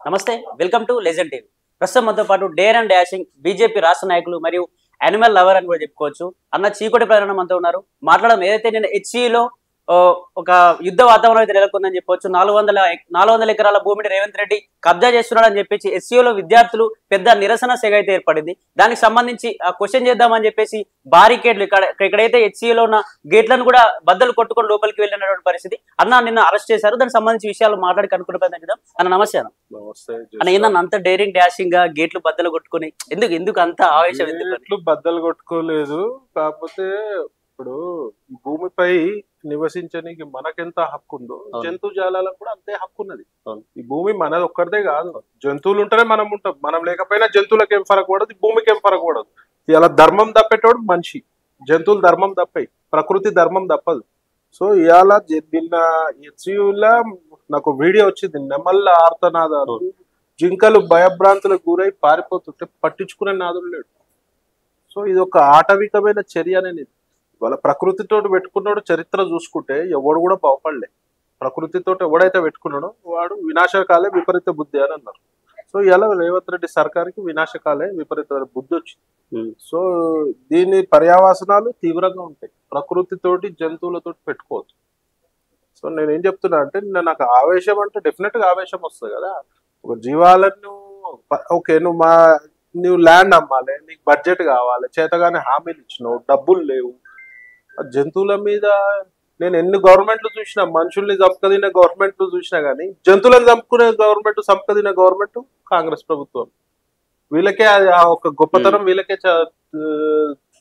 నమస్తే, welcome to legend TV. ప్రస్తుతం మనతో పాటు డేర్ అండ్ డాషింగ్ బీజేపీ రాష్ట్ర నాయకులు మరియు యానిమల్ లవర్ అని కూడా చెప్పుకోవచ్చు అన్న చీకోటి ప్రధాన మనతో ఉన్నారు. మాట్లాడడం ఏదైతే నేను హెచ్ఈలో ఒక యుద్ధ వాతావరణం అయితే నెలకొందని చెప్పొచ్చు. 400 ఎకరాల భూమిని రేవంత్ రెడ్డి కబ్జా చేస్తున్నాడని చెప్పేసి ఎస్సీలో విద్యార్థులు పెద్ద నిరసన సెగ అయితే ఏర్పడింది. దానికి సంబంధించి క్వశ్చన్ చేద్దామని చెప్పేసి బారికేడ్లు ఇక్కడైతే హెచ్ఈలో ఉన్న గేట్లను కూడా బద్దలు కొట్టుకొని లోపలికి వెళ్ళినటువంటి పరిస్థితి. అన్న నిన్న అరెస్ట్ చేశారు, దానికి సంబంధించి విషయాలు మాట్లాడి కనుక్కునే ప్రయత్నం చేద్దాం. అన్న నమస్తే. అన్న ఏందన్న అంత డేరింగ్ డాషింగ్ గా గేట్లు బద్దలు కొట్టుకుని ఎందుకు అంత ఆవేశం? గేట్లు బద్దలు కొట్టుకోలేదు, కాకపోతే ఇప్పుడు భూమిపై నివసించడానికి మనకెంత హక్కు ఉందో జంతు జాలాలకు కూడా అంతే హక్కు ఉన్నది. ఈ భూమి మనది ఒక్కరిదే కాదు, జంతువులు ఉంటేనే మనం ఉంటాం. మనం లేకపోయినా జంతువులకు ఏం ఫరక పడదు, భూమికి ఏం ఫరక పడదు. ఇలా ధర్మం తప్పేటోడు మనిషి, జంతువులు ధర్మం తప్పాయి, ప్రకృతి ధర్మం తప్పదు. సో ఇవాళ నిన్న హెచ్యూలా నాకు వీడియో వచ్చింది, నెమళ్ళ ఆర్తనాదాలు, జింకలు భయభ్రాంతులకు గురై పారిపోతుంటే పట్టించుకునే నాదులు లేడు. సో ఇది ఒక ఆటవికమైన చర్య అనేది. వాళ్ళ ప్రకృతితో పెట్టుకున్నాడు చరిత్ర చూసుకుంటే ఎవడు కూడా బాగుపడలే. ప్రకృతితో ఎవడైతే పెట్టుకున్నాడో వాడు వినాశకాలే విపరీత బుద్ధి అని అన్నారు. సో ఇలా రేవంత్ రెడ్డి సర్కార్కి వినాశకాలే విపరీత బుద్ధి వచ్చింది. సో దీని పర్యావసనాలు తీవ్రంగా ఉంటాయి. ప్రకృతితోటి జంతువులతోటి పెట్టుకోవచ్చు. సో నేనేం చెప్తున్నా అంటే నాకు ఆవేశం అంటే డెఫినెట్ గా ఆవేశం వస్తుంది కదా. ఒక జీవాలను ఓకే, నువ్వు ల్యాండ్ అమ్మాలి, నీకు బడ్జెట్ కావాలి, చేతగానే హామీలు ఇచ్చినావు, డబ్బులు లేవు. జంతువుల మీద నేను ఎన్ని గవర్నమెంట్లు చూసినా, మనుషుల్ని చంపకదిన గవర్నమెంట్లు చూసినా కానీ జంతువులను చంపుకునే గవర్నమెంట్, చంపకదిన గవర్నమెంట్ కాంగ్రెస్ ప్రభుత్వం. వీళ్ళకే ఆ ఒక గొప్పతనం,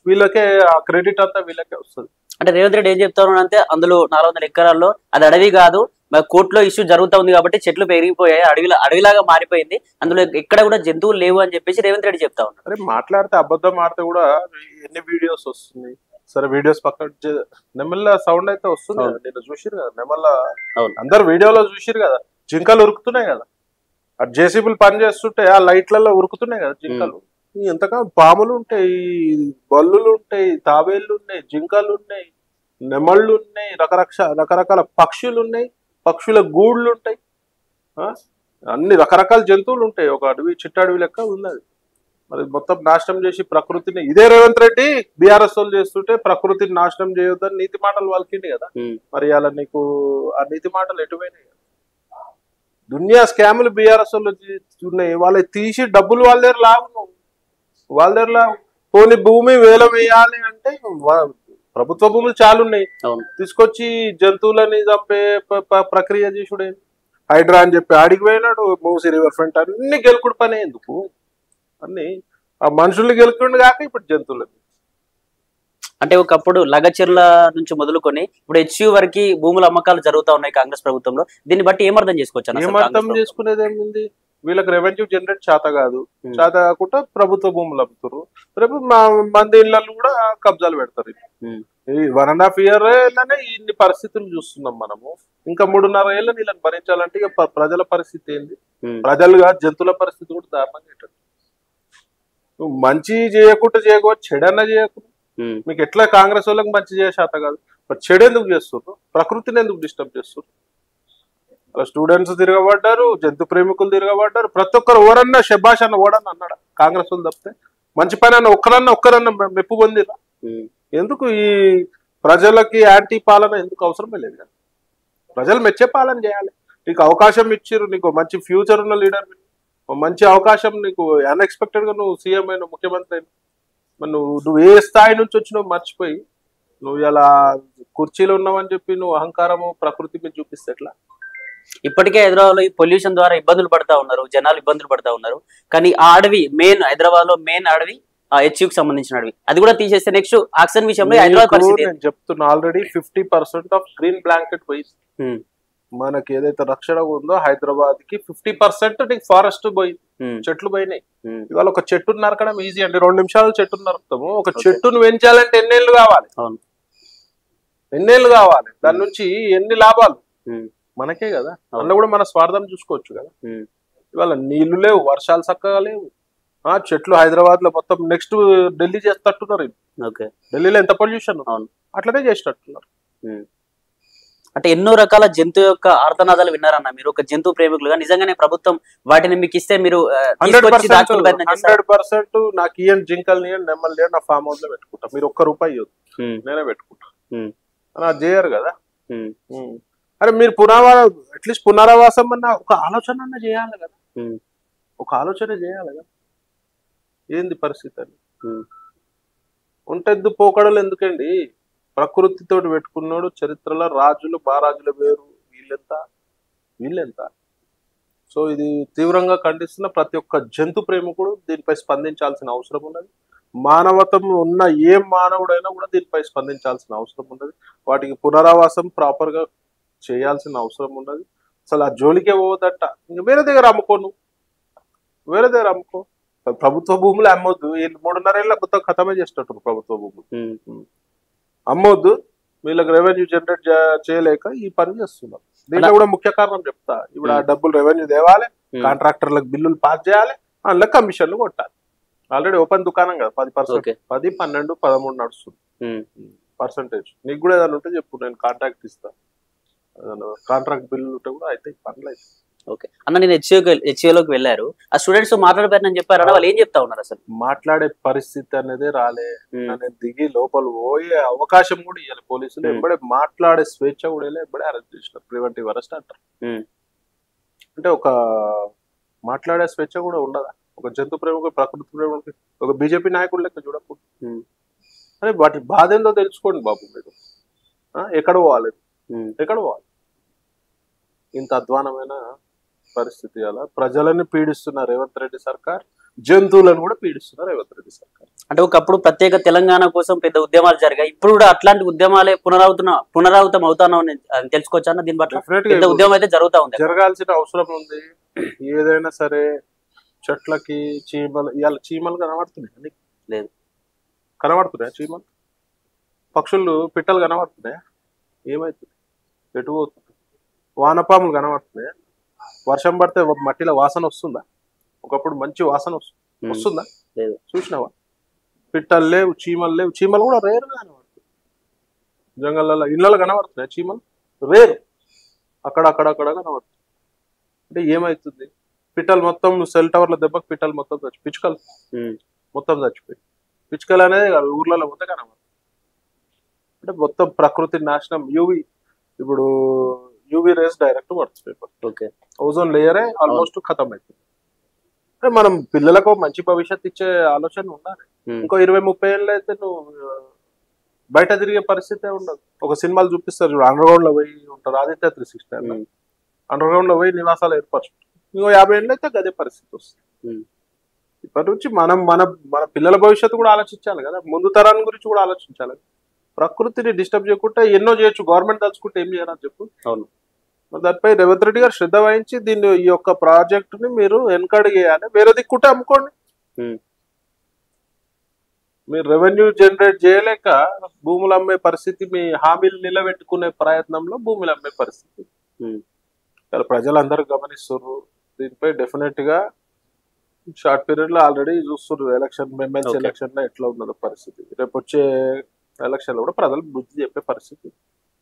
వీళ్ళకే ఆ క్రెడిట్ అంతా వీళ్ళకే వస్తుంది. అంటే రేవంత్ రెడ్డి ఏం చెప్తారు అంటే అందులో 400 ఎకరాల్లో అది అడవి కాదు, కోర్టులో ఇష్యూ జరుగుతూ ఉంది కాబట్టి చెట్లు పెరిగిపోయాయి, అడవిలాగా మారిపోయింది, అందులో ఎక్కడ కూడా జంతువులు లేవు అని చెప్పేసి రేవంత్ రెడ్డి చెప్తా ఉన్నారు. అరే మాట్లాడితే అబద్ధం ఆడితే కూడా ఎన్ని వీడియోస్ వస్తున్నాయి. సరే వీడియోస్ పక్కన, నెమళ్ళ సౌండ్ అయితే వస్తుంది కదా, నేను చూసిరు కదా నెమళ్ళ, అందరు వీడియోలో చూసిరు కదా, జింకలు ఉరుకుతున్నాయి కదా, ఆ జేసీబీలు పని చేస్తుంటే ఆ లైట్లలో ఉరుకుతున్నాయి కదా జింకలు. ఎంతగా పాములు ఉంటాయి, బల్లులు ఉంటాయి, తాబేళ్లు ఉన్నాయి, జింకలు ఉన్నాయి, నెమళ్ళు ఉన్నాయి, రకరకాల పక్షులు ఉన్నాయి, పక్షుల గూళ్ళు ఉంటాయి, అన్ని రకరకాల జంతువులు ఉంటాయి. ఒక అడవి, చిట్టడవి లెక్క ఉన్నది. మరి మొత్తం నాశనం చేసి ప్రకృతిని ఇదే రేవంత్ రెడ్డి బీఆర్ఎస్ వాళ్ళు చేస్తుంటే ప్రకృతిని నాశనం చేయొద్దని నీతి మాటలు వాళ్ళకిండి కదా. మరి అలా నీకు ఆ నీతి మాటలు ఎటువైనాయి? దునియా స్కాములు బీఆర్ఎస్ వాళ్ళు ఉన్నాయి, వాళ్ళకి తీసి డబ్బులు వాళ్ళ దగ్గర లావు. పోనీ భూమి వేలం వేయాలి అంటే ప్రభుత్వ భూములు చాలా ఉన్నాయి, తీసుకొచ్చి జంతువులని చంపే ప్రక్రియ చేసుడే. హైడ్రా అని చెప్పి ఆడికి పోయినాడు, మూసి రివర్ ఫ్రంట్ అన్ని గెలుకుడు పని. ఎందుకు అన్ని ఆ మనుషుల్ని గెలుకుండు కాక ఇప్పుడు జంతువులని. అంటే ఒకప్పుడు లగచెర్ల నుంచి మొదలుకొని ఇప్పుడు హెచ్యూ వరకు భూముల అమ్మకాలు జరుగుతూ ఉన్నాయి కాంగ్రెస్ ప్రభుత్వంలో. దీన్ని బట్టి ఏమర్థం చేసుకోవచ్చు? ఏమర్థం చేసుకునేది ఏముంది, వీళ్ళకి రెవెన్యూ జనరేట్ చేత కాదు, చేత కాకుండా ప్రభుత్వ భూములు అమ్ముతారు. రేపు మంది ఇళ్లలో కూడా కబ్జాలు పెడతారు. ఈ 1.5 yearలోనే ఇన్ని పరిస్థితులు చూస్తున్నాం మనము. ఇంకా 3.5 ఏళ్ళ వీళ్ళని భరించాలంటే ఇక ప్రజల పరిస్థితి ఏంది? ప్రజలుగా జంతువుల పరిస్థితి కూడా దారుణంగా ఏంటంటే, నువ్వు మంచి చేయకుండా చేయకపోతే చెడన్న చేయకుండా, మీకు ఎట్లా కాంగ్రెస్ వాళ్ళకి మంచి చేసేత కాదు, మరి చెడు ఎందుకు చేస్తున్నారు? ప్రకృతిని ఎందుకు డిస్టర్బ్ చేస్తున్నారు? అలా స్టూడెంట్స్ తిరగబడ్డారు, జంతు ప్రేమికులు తిరగబడ్డారు. ప్రతి ఒక్కరు ఓరన్నా శబాష్ అన్న ఓడన్న అన్నాడు కాంగ్రెస్ వాళ్ళు తప్పితే. మంచి పని అన్న ఒక్కరన్నా మెప్పు పొందిరా? ఎందుకు ఈ ప్రజలకి యాంటీ పాలన ఎందుకు అవసరమే లేదు కదా. ప్రజలు మెచ్చే పాలన చేయాలి. నీకు అవకాశం ఇచ్చిర్రు, నీకు మంచి ఫ్యూచర్ ఉన్న లీడర్, మంచి అవకాశం, నీకు అన్ఎక్స్పెక్టెడ్ గా నువ్వు సీఎం అయిన, ముఖ్యమంత్రి అయిన, మరి నువ్వు ఏ స్థాయి నుంచి వచ్చినావు మర్చిపోయి నువ్వు ఇలా కుర్చీలో ఉన్నావని చెప్పి నువ్వు అహంకారము ప్రకృతి మీద చూపిస్తే ఎట్లా? ఇప్పటికే హైదరాబాద్ లో ఈ పొల్యూషన్ ద్వారా ఇబ్బందులు పడతా ఉన్నారు, జనాలు ఇబ్బందులు పడతా ఉన్నారు. కానీ ఆ అడవి మెయిన్, హైదరాబాద్ లో మెయిన్ అడవి హెచ్యూకి సంబంధించిన అడవి, అది కూడా తీసేస్తే నెక్స్ట్ ఆక్సిజన్ విషయంలో హైదరాబాద్ పరిస్థితి నేను చెప్తున్నా. ఆల్రెడీ 50% ఆఫ్ గ్రీన్ బ్లాంకెట్ పోయింది. మనకి ఏదైతే రక్షణ ఉందో హైదరాబాద్ కి 50% నీకు ఫారెస్ట్ పోయింది, చెట్లు పోయినాయి. ఇవాళ ఒక చెట్టును నరకడం ఈజీ అండి, 2 నిమిషాలు చెట్టును నరుకుతాము. ఒక చెట్టును పెంచాలంటే ఎన్నేళ్ళు కావాలి? దాని నుంచి ఎన్ని లాభాలు మనకే కదా. అందులో కూడా మన స్వార్థం చూసుకోవచ్చు కదా. ఇవాళ నీళ్లు లేవు, వర్షాలు చక్కగా లేవు, చెట్లు హైదరాబాద్ లో మొత్తం నెక్స్ట్ ఢిల్లీ చేస్తట్టున్నారు. ఢిల్లీలో ఎంత పొల్యూషన్, అట్లనే చేసేటట్టున్నారు. అంటే ఎన్నో రకాల జంతు యొక్క ఆర్తనాదాలు విన్నారన్న మీరు ఒక జంతు ప్రేమికులుగా. నిజంగానే ప్రభుత్వం వాటిని మీకు ఇస్తే మీరు తీసుకొచ్చి దాచుకునే ప్రయత్నం చేస్తారా? 100% నాకు ఇయ్యండి, జింకల్ని ఇయ్యండి, నెమ్మల్ని ఇయ్యండి, నా ఫామ్ హౌస్ లో పెట్టుకుంటా, మీరు ₹1 ఇవ్వద్దు, నేనే పెట్టుకుంటా అని అది చేయరు కదా. అరే మీరు అట్లీస్ట్ పునరావాసం అన్న ఒక ఆలోచన అన్న చేయాలి కదా, ఒక ఆలోచన చేయాలి కదా. ఏంది పరిస్థితి అని ఉంటెద్దు పోకడలు ఎందుకండి? ప్రకృతితో పెట్టుకున్నాడు, చరిత్రలో రాజులు మహారాజుల వేరు, వీళ్ళెంత. సో ఇది తీవ్రంగా ఖండిస్తున్న ప్రతి ఒక్క జంతు ప్రేమికుడు దీనిపై స్పందించాల్సిన అవసరం ఉన్నది. మానవతం ఉన్న ఏ మానవుడైనా కూడా దీనిపై స్పందించాల్సిన అవసరం ఉన్నది. వాటికి పునరావాసం ప్రాపర్ గా చేయాల్సిన అవసరం ఉన్నది. అసలు ఆ జోలికే పోవద్దట. ఇంక వేరే దగ్గర అమ్ముకోను, వేరే దగ్గర అమ్ముకో. ప్రభుత్వ భూములు అమ్మొద్దు. 3.5 ఏళ్ళ కొత్త ఖతమే చేసేటట్టు ప్రభుత్వ భూములు అమ్మొద్దు. వీళ్ళకి రెవెన్యూ జనరేట్ చేయలేక ఈ పని చేస్తున్నారు. దీంట్లో కూడా ముఖ్య కారణం చెప్తా. ఇప్పుడు ఆ డబ్బులు రెవెన్యూ తేవాలి, కాంట్రాక్టర్లకు బిల్లులు పాస్ చేయాలి, అందులో కమిషన్లు కొట్టాలి. ఆల్రెడీ ఓపెన్ దుకాణం కదా, 10%, 10, 12, 13 నడుస్తుంది పర్సంటేజ్. నీకు కూడా ఏదైనా ఉంటే చెప్పు, నేను కాంట్రాక్ట్ ఇస్తా. కాంట్రాక్ట్ బిల్లు ఉంటే కూడా అయితే పనులు అయితే. ఓకే అన్న, నేను హెచ్ఏలోకి వెళ్ళారు, ఆ స్టూడెంట్స్ మాట్లాడబోయారని చెప్పారు. వాళ్ళు ఏం చెప్తా ఉన్నారు? అసలు మాట్లాడే పరిస్థితి అనేది రాలే. నేను దిగి లోపల పోయే అవకాశం కూడా ఇవ్వాలి పోలీసులు. ఎంబడే మాట్లాడే స్వేచ్ఛ కూడా ఎంబడే అరెస్ట్ చేసినారు, ప్రివెంటివ్ అరెస్ట్ అంటారు. అంటే ఒక మాట్లాడే స్వేచ్ఛ కూడా ఉండదా? ఒక జంతు ప్రేమకు, ప్రకృతి ప్రేమకి, ఒక బీజేపీ నాయకుడు లెక్క చూడకూడదు. అరే వాటి బాధ ఏందో తెలుసుకోండి బాబు మీరు. ఎక్కడ పోవాలి, ఎక్కడ పోవాలి? ఇంత అధ్వానమైన పరిస్థితి అలా ప్రజలను పీడిస్తున్న రేవంత్ రెడ్డి సర్కార్, జంతువులను కూడా పీడిస్తున్న రేవంత్ రెడ్డి సర్కార్. అంటే ఒకప్పుడు ప్రత్యేక తెలంగాణ కోసం పెద్ద ఉద్యమాలు జరిగాయి, ఇప్పుడు కూడా అట్లాంటి ఉద్యమాలే పునరావృతం అవుతానో తెలుసుకోవచ్చా అన్న? దీని పట్ల పెద్ద ఉద్యమం అయితే జరుగుతా ఉంది, జరగాల్సిన అవసరం ఉంది. ఏదైనా సరే చెట్లకి చీమలు, ఇవాళ చీమలు కనబడుతున్నాయి? లేదు. కనబడుతున్నాయా చీమలు? పక్షులు, పిట్టలు కనబడుతున్నాయా? ఏమైతుంది? ఎటు పోతుంది? వానపాములు కనబడుతున్నాయా? వర్షం పడితే మట్టిలో వాసన వస్తుందా? ఒకప్పుడు మంచి వాసన వస్తుందా? లేదు. చూసినావా? పిట్టలు లేవు, చీమలు లేవు. చీమలు కూడా రేరుగా కనబడుతుంది. జంగళ్ళలో, ఇళ్ళలో కనబడుతున్నాయి చీమలు, రేరు. అక్కడక్కడ కనబడుతుంది. అంటే ఏమైతుంది? పిట్టలు మొత్తం సెల్ టవర్ల దెబ్బకి పిట్టలు మొత్తం పిచ్చుకలు మొత్తం చచ్చిపోయి, పిచ్చుకలు అనేది ఊర్లలో మొత్తం కనబడుతుంది. అంటే మొత్తం ప్రకృతి నాశనం. ఇప్పుడు యూవీ రేస్ డైరెక్ట్ పడుతుంది. ఓజోన్ లేయరే ఆల్మోస్ట్ ఖతం అవుతుంది. అంటే మనం పిల్లలకు మంచి భవిష్యత్తు ఇచ్చే ఆలోచన ఉండాలి. ఇంకో 20-30 ఏళ్ళు అయితే నువ్వు బయట తిరిగే పరిస్థితే ఉండదు. ఒక సినిమాలు చూపిస్తారు చూడు, అండర్ గ్రౌండ్ లో పోయి ఉంటారు, ఆదిత్య 360 అండర్ గ్రౌండ్ లో పోయి నివాసాలు ఏర్పరచుకుంటారు. ఇంకో 50 ఏళ్ళు అయితే అదే పరిస్థితి వస్తుంది. ఇప్పటి నుంచి మనం మన పిల్లల భవిష్యత్తు కూడా ఆలోచించాలి కదా, ముందు తరాన్ని గురించి కూడా ఆలోచించాలి. ప్రకృతిని డిస్టర్బ్ చేయకుండా ఎన్నో చేయొచ్చు, గవర్నమెంట్ తలుచుకుంటే ఏం చేయాలని చెప్పు. అవును. దానిపై రేవంత్ రెడ్డి గారు శ్రద్ధ వహించి దీన్ని, ఈ యొక్క ప్రాజెక్ట్ ని మీరు వెనకడుగు చేయాలి. వేరే దిక్కుంటే అమ్ముకోండి. మీరు రెవెన్యూ జనరేట్ చేయలేక భూములు అమ్మే పరిస్థితి, మీ హామీలు నిలబెట్టుకునే ప్రయత్నంలో భూములు అమ్మే పరిస్థితి ప్రజలందరూ గమనిస్తున్నారు. దీనిపై డెఫినెట్ గా షార్ట్ పీరియడ్ లో ఆల్రెడీ చూస్తున్నారు. ఎమ్మెల్సీ ఎలక్షన్ లో ఎట్లా ఉన్నదో పరిస్థితి, రేపు వచ్చే ఎలక్షన్ లో కూడా ప్రజలు బుద్ధి చెప్పే పరిస్థితి.